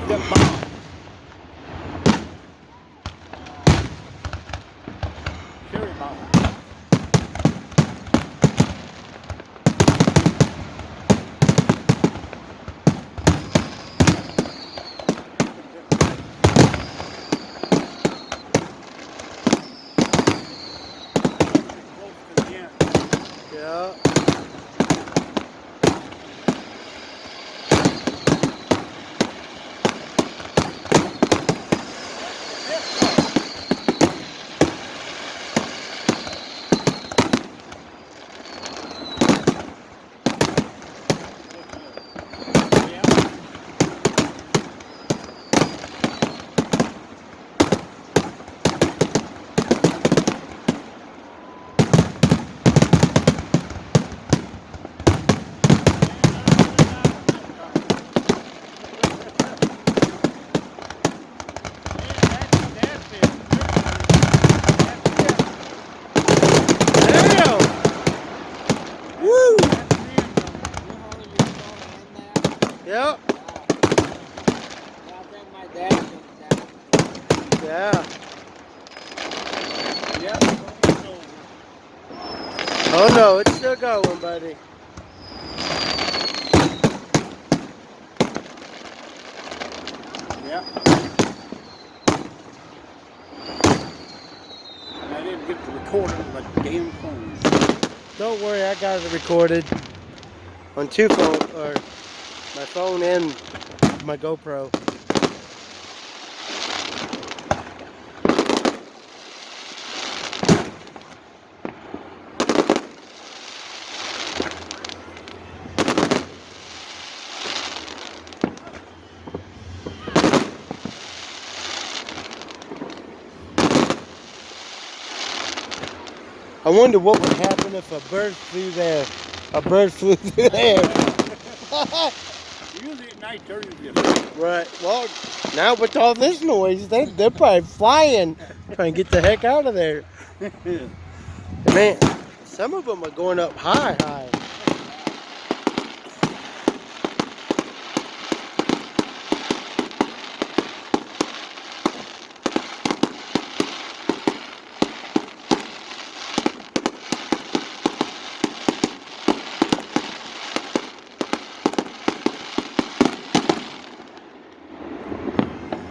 Got bombs. Cherry bombs. Close to the end. Yeah. Damn. Woo. Yep. Yeah. Oh no, it's still going, buddy. Yeah. And I didn't get to record it with my damn phone. Don't worry, I got it recorded on two phones, or my phone and my GoPro. I wonder what would happen if a bird flew there. A bird flew through there. Usually at night they're usually asleep. Right. Well, now with all this noise, they're probably flying, trying to get the heck out of there. Man, some of them are going up high.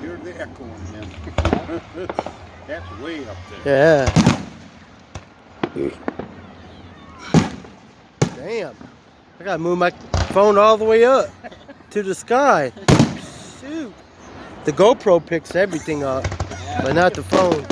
Hear the echo on them. That's way up there. Yeah. Damn. I gotta move my phone all the way up to the sky. Shoot. The GoPro picks everything up, but not the phone.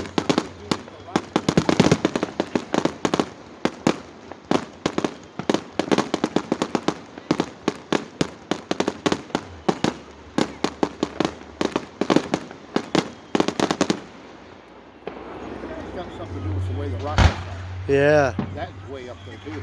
It's got something to do with the way the rockets are. Yeah. That's way up there too.